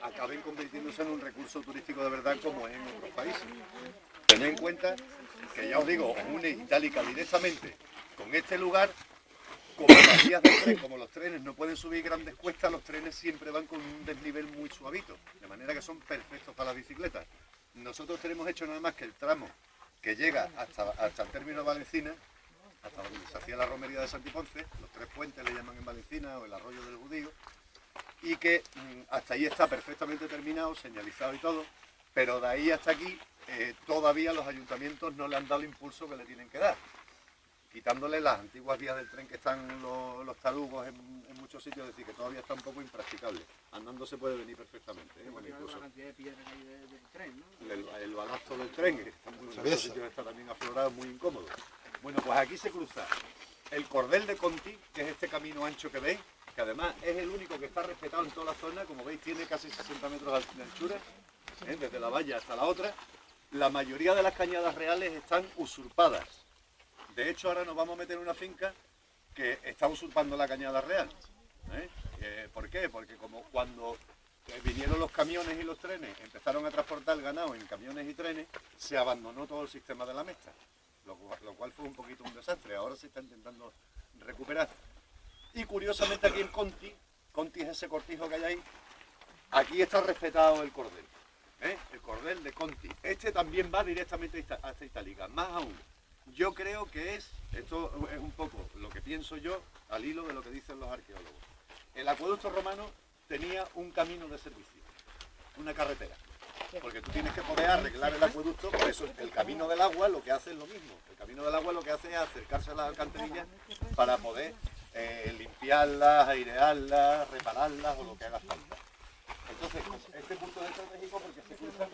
acaben convirtiéndose en un recurso turístico de verdad como es en otros países. Tened en cuenta que ya os digo, os une Itálica directamente con este lugar. Como las vías del tren, como los trenes no pueden subir grandes cuestas, los trenes siempre van con un desnivel muy suavito, de manera que son perfectos para las bicicletas. Nosotros tenemos hecho nada más que el tramo que llega hasta el término de Valencina, hasta donde se hacía la romería de Santiponce, los tres puentes le llaman en Valencina, o el arroyo del Judío, y que hasta ahí está perfectamente terminado, señalizado y todo, pero de ahí hasta aquí todavía los ayuntamientos no le han dado el impulso que le tienen que dar, quitándole las antiguas vías del tren que están los talugos en muchos sitios, es decir, que todavía está un poco impracticable. Andando se puede venir perfectamente, bueno, incluso la cantidad de piedras que hay del tren, ¿no? El balasto del tren, que está en muchos sitios está también aflorado, muy incómodo. Bueno, pues aquí se cruza el cordel de Conti, que es este camino ancho que veis, que además es el único que está respetado en toda la zona, como veis tiene casi 60 metros de anchura, desde la valla hasta la otra. La mayoría de las cañadas reales están usurpadas. De hecho, ahora nos vamos a meter en una finca que está usurpando la cañada real. ¿Por qué? Porque como cuando vinieron los camiones y los trenes, empezaron a transportar el ganado en camiones y trenes, se abandonó todo el sistema de la mesta, lo cual fue un poquito un desastre. Ahora se está intentando recuperar. Y curiosamente aquí en Conti es ese cortijo que hay ahí, aquí está respetado el cordel, el cordel de Conti. Este también va directamente hasta Itálica, más aún. Yo creo que esto es un poco lo que pienso yo al hilo de lo que dicen los arqueólogos. El acueducto romano tenía un camino de servicio, una carretera, porque tú tienes que poder arreglar el acueducto, por eso el camino del agua lo que hace es lo mismo. El camino del agua lo que hace es acercarse a las alcantarillas para poder limpiarlas, airearlas, repararlas o lo que haga falta. Entonces, este punto es estratégico porque se cruza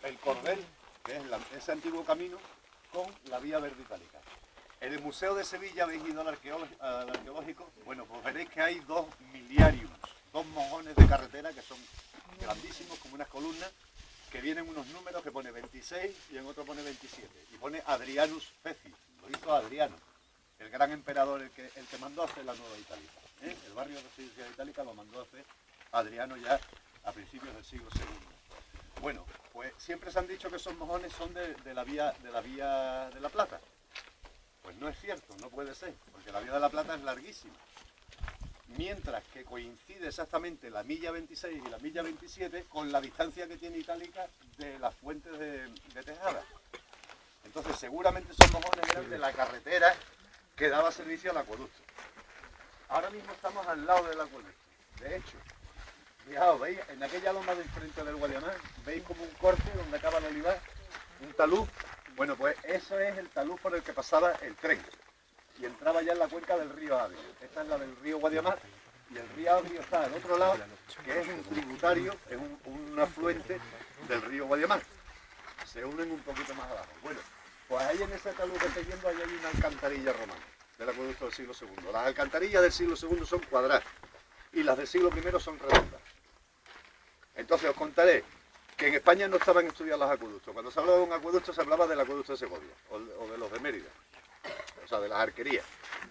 el cordel, que es ese antiguo camino, con la vía verde itálica. En el Museo de Sevilla habéis ido al arqueológico, bueno, pues veréis que hay dos miliariums, dos mogones de carretera que son grandísimos, como unas columnas, que vienen unos números que pone 26 y en otro pone 27, y pone Adrianus Feci, lo hizo Adriano, el gran emperador, el que mandó a hacer la Nueva Itálica. El barrio de Residencia Itálica lo mandó a hacer Adriano ya a principios del siglo II. Bueno, pues siempre se han dicho que esos mojones son de la vía de la Plata. Pues no es cierto, no puede ser, porque la vía de la Plata es larguísima. Mientras que coincide exactamente la milla 26 y la milla 27 con la distancia que tiene Itálica de las fuentes de Tejada. Entonces seguramente esos mojones eran de la carretera que daba servicio al acueducto. Ahora mismo estamos al lado del acueducto. De hecho, fijaos, ¿veis? En aquella loma del frente del Guadiamar, ¿veis como un corte donde acaba el olivar? Un talud. Bueno, pues eso es el talud por el que pasaba el tren. Y entraba ya en la cuenca del río Agrio. Esta es la del río Guadiamar. Y el río Agrio está al otro lado, que es un tributario, es un afluente del río Guadiamar. Se unen un poquito más abajo. Bueno, pues ahí en ese talud que estoy viendo, ahí hay una alcantarilla romana, del acueducto del siglo II. Las alcantarillas del siglo II son cuadradas y las del siglo I son redondas. Entonces os contaré que en España no estaban estudiados los acueductos. Cuando se hablaba de un acueducto se hablaba del acueducto de Segovia o de los de Mérida, o sea, de las arquerías.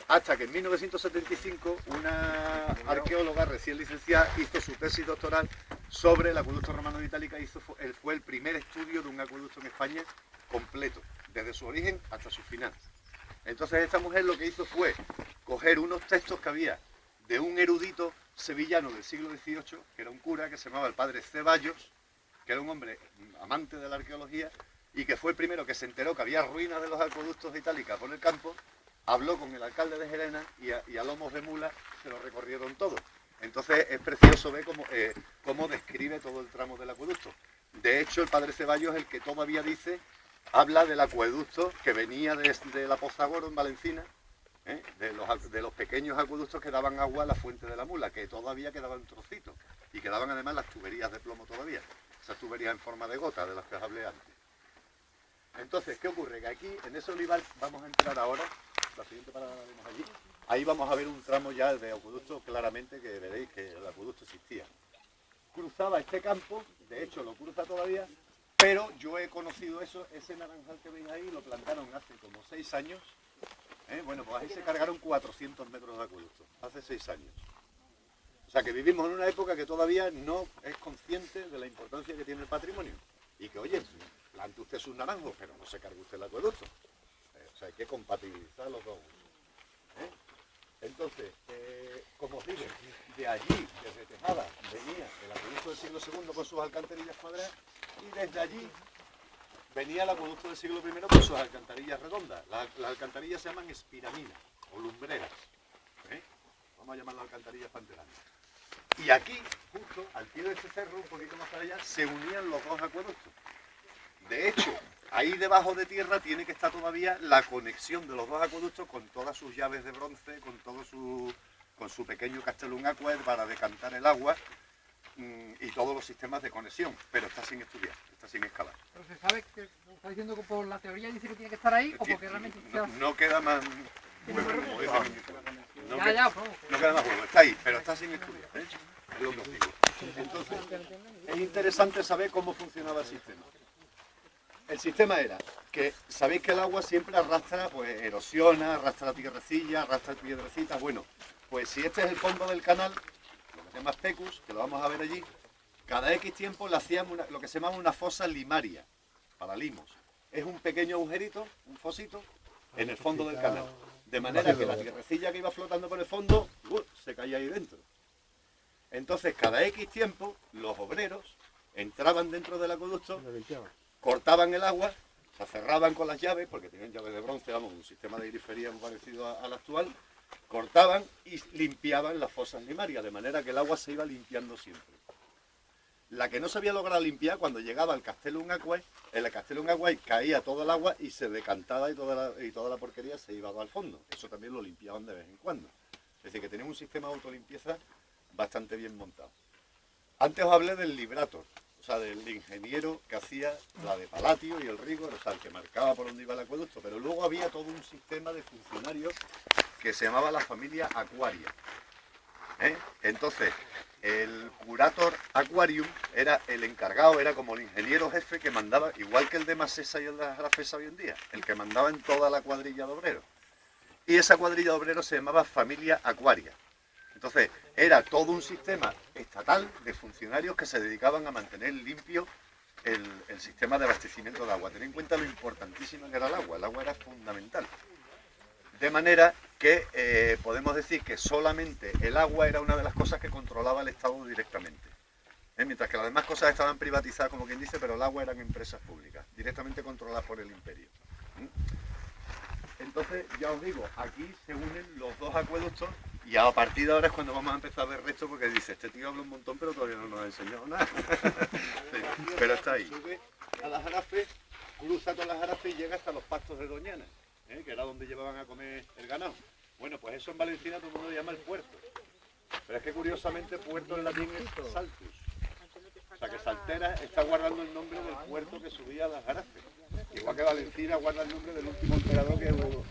Hasta que en 1975 una arqueóloga recién licenciada hizo su tesis doctoral sobre el acueducto romano de Itálica. Fue el primer estudio de un acueducto en España completo, desde su origen hasta su final. Entonces esta mujer lo que hizo fue coger unos textos que había de un erudito sevillano del siglo XVIII, que era un cura, que se llamaba el padre Ceballos, que era un hombre amante de la arqueología, y que fue el primero que se enteró que había ruinas de los acueductos de Itálica por el campo, habló con el alcalde de Gerena y a lomos de mula se lo recorrieron todo. Entonces es precioso ver cómo describe todo el tramo del acueducto. De hecho, el padre Ceballos es el que todavía habla del acueducto que venía desde la Pozagoro en Valencina, de los pequeños acueductos que daban agua a la fuente de la mula, que todavía quedaban trocitos, y quedaban además las tuberías de plomo todavía, esas tuberías en forma de gota de las que os hablé antes. Entonces, ¿qué ocurre? Que aquí, en ese olivar, vamos a entrar ahora, la siguiente parada la vemos allí, ahí vamos a ver un tramo ya de acueducto, claramente que veréis que el acueducto existía. Cruzaba este campo, de hecho lo cruza todavía, pero yo he conocido ese naranjal que veis ahí, lo plantaron hace como 6 años. Bueno, pues ahí se cargaron 400 metros de acueducto, hace 6 años. O sea, que vivimos en una época que todavía no es consciente de la importancia que tiene el patrimonio. Y que, oye, plante usted sus naranjos, pero no se cargue usted el acueducto. O sea, hay que compatibilizar los dos. Entonces, como os digo, de allí, desde Tejada, venía el acueducto del siglo II con sus alcantarillas cuadradas, y desde allí venía el acueducto del siglo I con sus alcantarillas redondas. Las alcantarillas se llaman espiraminas o lumbreras. Vamos a llamarlas alcantarillas panteranas. Y aquí, justo al pie de este cerro, un poquito más para allá, se unían los dos acueductos. De hecho, ahí debajo de tierra tiene que estar todavía la conexión de los dos acueductos con todas sus llaves de bronce, con su pequeño Castellum Aquae para decantar el agua y todos los sistemas de conexión, pero está sin estudiar, está sin escalar. ¿Pero se sabe que está diciendo que por la teoría dice que tiene que estar ahí o porque realmente no queda más juego, como dicen en México. No queda más juego, está ahí, pero está sin estudiar, ¿eh? Es lo que os digo. Entonces, es interesante saber cómo funcionaba el sistema. El sistema era que sabéis que el agua siempre arrastra, pues erosiona, arrastra tierrecilla, arrastra piedrecitas. Bueno, pues si este es el fondo del canal, lo que se llama Pecus, que lo vamos a ver allí, cada X tiempo le hacían lo que se llama una fosa limaria, para limos. Es un pequeño agujerito, un fosito, en el fondo del canal. De manera que la tierrecilla que iba flotando por el fondo, se caía ahí dentro. Entonces, cada X tiempo, los obreros entraban dentro del acueducto, cortaban el agua, se cerraban con las llaves, porque tenían llaves de bronce, vamos, un sistema de grifería muy parecido al actual, cortaban y limpiaban las fosas limarias, de manera que el agua se iba limpiando siempre. La que no se había logrado limpiar, cuando llegaba al Castellum Aquae, en el Castellum Aquae caía todo el agua y se decantaba y toda la porquería se iba al fondo. Eso también lo limpiaban de vez en cuando. Es decir, que tenían un sistema de autolimpieza bastante bien montado. Antes os hablé del librator, o sea, del ingeniero que hacía la de Palatio y el rigor, o sea, el que marcaba por dónde iba el acueducto, pero luego había todo un sistema de funcionarios que se llamaba la familia Aquaria. Entonces, el curator aquarium era el encargado, era como el ingeniero jefe que mandaba, igual que el de Masesa y el de Jarafesa hoy en día, el que mandaba en toda la cuadrilla de obreros. Y esa cuadrilla de obreros se llamaba familia Aquaria. Entonces, era todo un sistema estatal de funcionarios que se dedicaban a mantener limpio el sistema de abastecimiento de agua. Tened en cuenta lo importantísimo que era el agua era fundamental. De manera que podemos decir que solamente el agua era una de las cosas que controlaba el Estado directamente. Mientras que las demás cosas estaban privatizadas, como quien dice, pero el agua eran empresas públicas, directamente controladas por el imperio. Entonces, ya os digo, aquí se unen los dos acueductos y a partir de ahora es cuando vamos a empezar a ver resto, porque dice, este tío habla un montón, pero todavía no nos ha enseñado nada. Sí, pero está ahí. Sube a las Jarafes, cruza todas las Jarafes y llega hasta los pastos de Doñana, que era donde llevaban a comer el ganado. Bueno, pues eso en Valenciana todo el mundo le llama el puerto. Pero es que curiosamente puerto en latín es saltus. O sea que Saltera está guardando el nombre del puerto que subía a las Jarafes. Igual que Valencina guarda el nombre del último emperador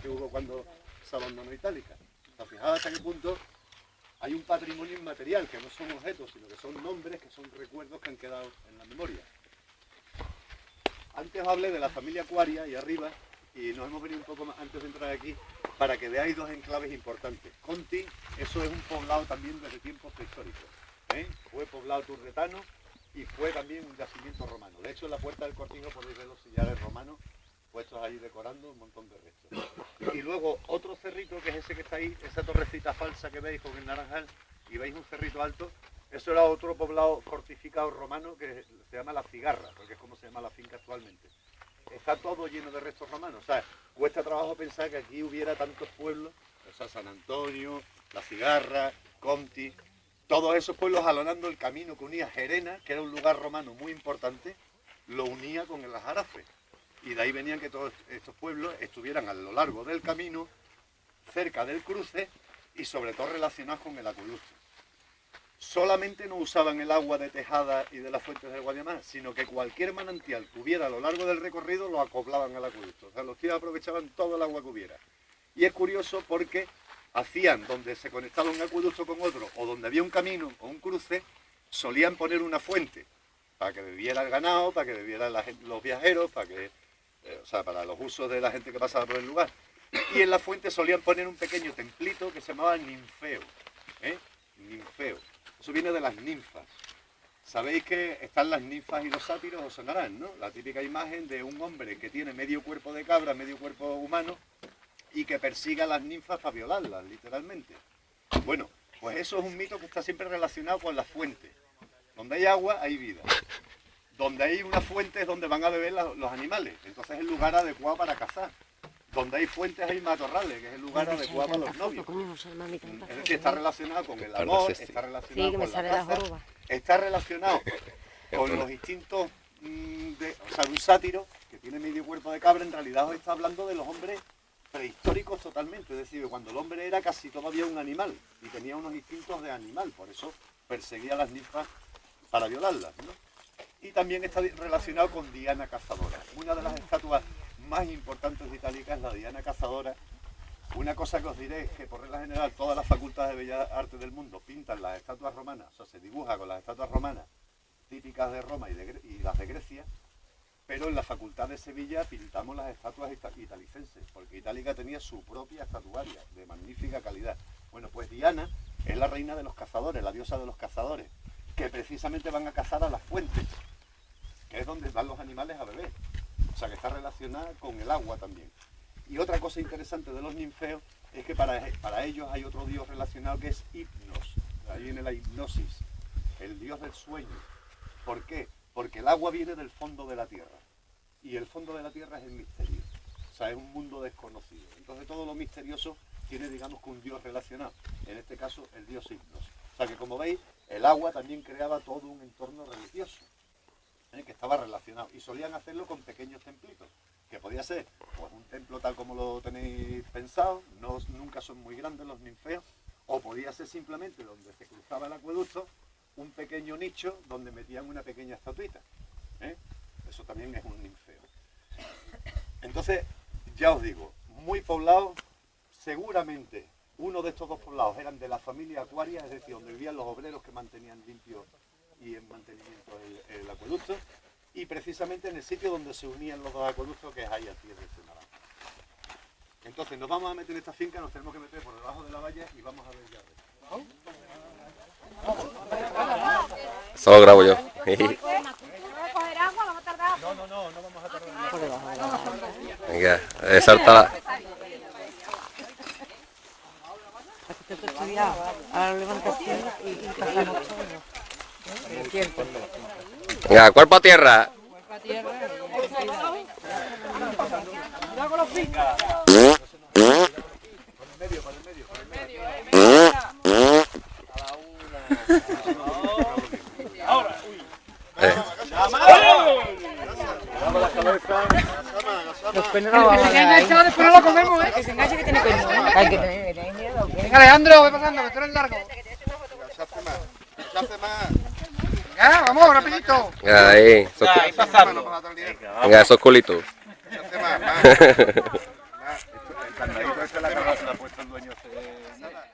que hubo cuando se abandonó Itálica. O sea, fijaos hasta qué punto hay un patrimonio inmaterial, que no son objetos, sino que son nombres, que son recuerdos que han quedado en la memoria. Antes os hablé de la familia Aquaria y arriba, y nos hemos venido un poco más antes de entrar aquí, para que veáis dos enclaves importantes. Conti, eso es un poblado también desde tiempos prehistóricos. Fue poblado turretano y fue también un yacimiento romano. De hecho, en la puerta del cortijo podéis ver los sillares romanos puestos ahí decorando un montón de restos. Y luego otro cerrito, que es ese que está ahí, esa torrecita falsa que veis con el naranjal, y veis un cerrito alto, eso era otro poblado fortificado romano que se llama La Cigarra, porque es como se llama la finca actualmente. Está todo lleno de restos romanos, o sea, cuesta trabajo pensar que aquí hubiera tantos pueblos, o sea, San Antonio, La Cigarra, Conti, todos esos pueblos alonando el camino que unía Gerena, que era un lugar romano muy importante, lo unía con el Jarafe. Y de ahí venían que todos estos pueblos estuvieran a lo largo del camino, cerca del cruce y sobre todo relacionados con el acueducto. Solamente no usaban el agua de Tejada y de las fuentes del Guadiamar, sino que cualquier manantial que hubiera a lo largo del recorrido lo acoplaban al acueducto. O sea, los tíos aprovechaban todo el agua que hubiera. Y es curioso porque hacían donde se conectaba un acueducto con otro, o donde había un camino o un cruce, solían poner una fuente para que bebiera el ganado, para que bebieran los viajeros, o sea, para los usos de la gente que pasaba por el lugar. Y en la fuente solían poner un pequeño templito que se llamaba ninfeo. Ninfeo. Eso viene de las ninfas. Sabéis que están las ninfas y los sátiros, os sonarán, ¿no? La típica imagen de un hombre que tiene medio cuerpo de cabra, medio cuerpo humano, y que persigue a las ninfas para violarlas, literalmente. Bueno, pues eso es un mito que está siempre relacionado con las fuentes. Donde hay agua, hay vida. Donde hay una fuente es donde van a beber los animales. Entonces es el lugar adecuado para cazar. Donde hay fuentes hay matorrales, que es el lugar adecuado para los novios. Es decir, está relacionado con el amor, está relacionado con la caza, está relacionado con los instintos o sea, un sátiro que tiene medio cuerpo de cabra, en realidad os está hablando de los hombres prehistóricos totalmente, es decir, cuando el hombre era casi todavía un animal y tenía unos instintos de animal, por eso perseguía a las ninfas para violarlas, ¿no? Y también está relacionado con Diana Cazadora. Una de las estatuas más importantes de Itálica es la Diana Cazadora. Una cosa que os diré es que por regla general todas las facultades de Bellas Artes del mundo pintan las estatuas romanas, o sea, se dibuja con las estatuas romanas típicas de Roma y las de Grecia, pero en la Facultad de Sevilla pintamos las estatuas italicenses, porque Itálica tenía su propia estatuaria de magnífica calidad. Bueno, pues Diana es la reina de los cazadores, la diosa de los cazadores, que precisamente van a cazar a las fuentes, que es donde van los animales a beber. O sea, que está relacionada con el agua también. Y otra cosa interesante de los ninfeos es que para ellos hay otro dios relacionado que es Hipnos. Ahí viene la hipnosis, el dios del sueño. ¿Por qué? Porque el agua viene del fondo de la tierra. Y el fondo de la tierra es el misterio. O sea, es un mundo desconocido. Entonces todo lo misterioso tiene, digamos, que un dios relacionado. En este caso, el dios Hipnos. O sea que, como veis, el agua también creaba todo un entorno religioso, que estaba relacionado. Y solían hacerlo con pequeños templitos, que podía ser pues, un templo tal como lo tenéis pensado, nunca son muy grandes los ninfeos, o podía ser simplemente donde se cruzaba el acueducto, un pequeño nicho donde metían una pequeña estatuita. Eso también es un ninfeo. Entonces, ya os digo, muy poblado, seguramente uno de estos dos poblados eran de la familia Acuaria, es decir, donde vivían los obreros que mantenían limpio y en mantenimiento el acueducto, y precisamente en el sitio donde se unían los dos acueductos, que es ahí al pie de este naranjo. Entonces nos vamos a meter en esta finca, nos tenemos que meter por debajo de la valla y vamos a ver ya. Eso lo grabo yo. No vamos a tardar. Venga, salta la... Venga, cuerpo a tierra. Los pelos no vamos a enganchado, después no lo comemos, ¿eh? Que se enganche que tiene pelos. Hay que tener miedo. Venga, Alejandro, ve pasando, que tú eres largo. Se hace más. Venga, vamos, rapidito. Venga, ahí. Venga, esos culitos. Se hace más. El candadito este la ha puesto el dueño hace nada.